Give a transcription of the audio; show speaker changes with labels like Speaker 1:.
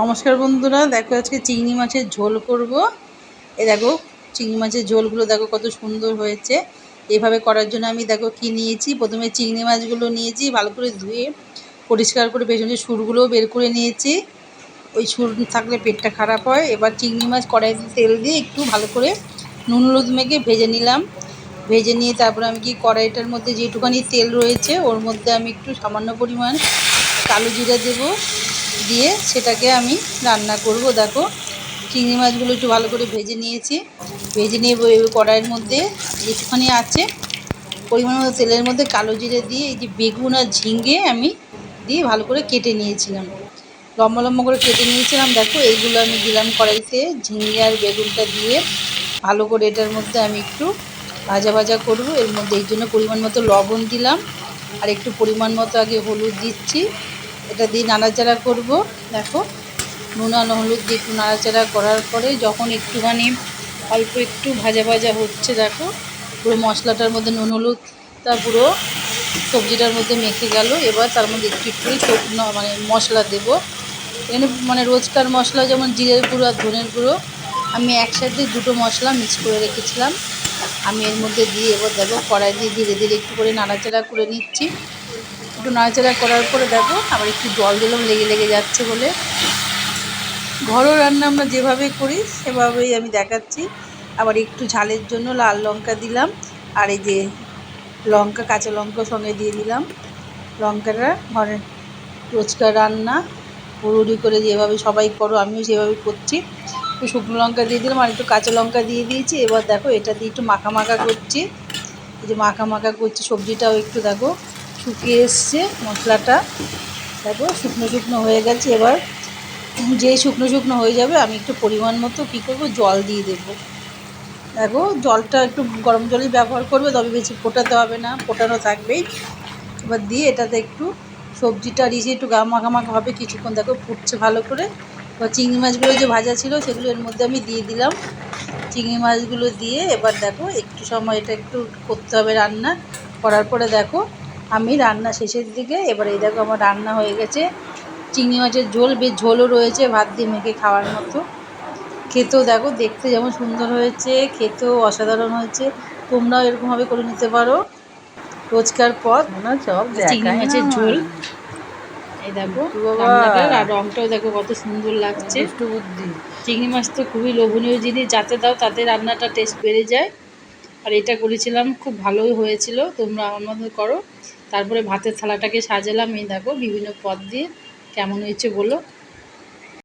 Speaker 1: নমস্কার বন্ধুরা, দেখো আজকে চিংড়ি মাছের ঝোল করব। এই দেখো চিংড়ি মাছের ঝোলগুলো দেখো কত সুন্দর হয়েছে। এভাবে করার জন্য আমি দেখো কি নিয়েছি। প্রথমে চিংড়ি মাছগুলো নিয়েছি, ভালো করে ধুয়ে পরিষ্কার করে পেছনের সুরগুলোও বের করে নিয়েছি। ওই সুর থাকলে পেটটা খারাপ হয়। এবার চিংড়ি মাছ কড়াইতে তেল দিয়ে একটু ভালো করে নুন হলুদ মেখে ভেজে নিলাম। ভেজে নিয়ে তারপরে আমি কি কড়াইটার মধ্যে যেটুখানি তেল রয়েছে ওর মধ্যে আমি একটু সামান্য পরিমাণ কালো জিরা দেবো, দিয়ে সেটাকে আমি রান্না করব। দেখো চিংড়ি মাছগুলো একটু ভালো করে ভেজে নিয়েছি। ভেজে নিয়ে কড়াইয়ের মধ্যে একটুখানি আছে পরিমাণ মতো তেলের মধ্যে কালো জিরে দিয়ে এই যে বেগুন আর ঝিঙে আমি দিয়ে ভালো করে কেটে নিয়েছিলাম, লম্বা লম্বা করে কেটে নিয়েছিলাম। দেখো এইগুলো আমি দিলাম কড়াইতে, ঝিঙে আর বেগুনটা দিয়ে ভালো করে এটার মধ্যে আমি একটু ভাজা ভাজা করব। এর মধ্যে এই জন্য পরিমাণ মতো লবণ দিলাম আর একটু পরিমাণ মতো আগে হলুদ দিচ্ছি। এটা দিয়ে নাড়াচাড়া করব। দেখো নুন আর হলুদ দিয়ে একটু নাড়াচাড়া করার পরে যখন একটুখানি অল্প একটু ভাজা ভাজা হচ্ছে, দেখো পুরো মশলাটার মধ্যে নুন হলুদটা পুরো সবজিটার মধ্যে মেখে গেল। এবার তার মধ্যে একটু একটু শুকনো মশলা দেবো। এখানে রোজকার মশলা যেমন জিরের গুঁড়ো আর ধনের গুঁড়ো আমি একসাথে দুটো মশলা মিক্স করে রেখেছিলাম, আমি এর মধ্যে দিয়ে এবার দেখো কড়াই দিয়ে ধীরে ধীরে একটু করে নাড়াচাড়া করে নিচ্ছি। একটু নাড়াচাড়া করার পরে দেখো আবার একটু জল দিলাম, লেগে লেগে যাচ্ছে বলে। ঘরোয়া রান্না আমরা যেভাবে করি সেভাবেই আমি দেখাচ্ছি। আবার একটু ঝালের জন্য লাল লঙ্কা দিলাম, আর এই যে লঙ্কা কাঁচা লঙ্কা সঙ্গে দিয়ে দিলাম। লঙ্কাটা ঘরে রোজকার রান্না হুড়ুড়ি করে যেভাবে সবাই করো আমিও সেভাবে করছি। একটু শুকনো লঙ্কা দিয়ে দিলাম আর একটু কাঁচা লঙ্কা দিয়ে দিয়েছি। এবার দেখো এটা দিয়ে একটু মাখা মাখা করছি। এই যে মাখা মাখা করছি, সবজিটাও একটু দেখো শুকিয়ে এসছে, মশলাটা দেখো শুকনো শুকনো হয়ে গেছে। এবার যেই শুকনো শুকনো হয়ে যাবে আমি একটু পরিমাণ মতো কী করবো জল দিয়ে দেবো। দেখো জলটা একটু গরম জলই ব্যবহার করবে, তবে বেশি ফোটাতে হবে না, ফোটানো থাকবেই। এবার দিয়ে এটাতে একটু সবজিটা রিসে একটু মাখা মাখা হবে কিছুক্ষণ। দেখো ফুটছে ভালো করে। এবার চিংড়ি মাছগুলো যে ভাজা ছিল সেগুলো এর মধ্যে আমি দিয়ে দিলাম। চিংড়ি মাছগুলো দিয়ে এবার দেখো একটু সময় এটা একটু করতে হবে রান্না। করার পরে দেখো আমি রান্না শেষের দিকে, এবার এই দেখো আমার রান্না হয়ে গেছে। চিংড়ি মাছের ঝোল, বেশ ঝোলও রয়েছে, ভাত দিয়ে মেখে খাওয়ার মতো। খেতেও দেখো দেখতে যেমন সুন্দর হয়েছে, খেতেও অসাধারণ হয়েছে। তোমরাও এরকমভাবে করে নিতে পারো রোজকার পথ। চিংড়ি মাছের ঝোল এই দেখো রান্নাটা, আর রংটাও দেখো কত সুন্দর লাগছে। চিংড়ি মাছ তো খুবই লোভনীয় জিনিস, যাতে দাও তাতে রান্নাটা টেস্ট বেড়ে যায়। আর এটা করেছিলাম, খুব ভালোই হয়েছিল, তোমরা আমার মতো করো। তারপরে ভাতের থালাটাকে সাজালাম, এই দেখো বিভিন্ন পদ দিয়ে। কেমন হয়েছে বলো।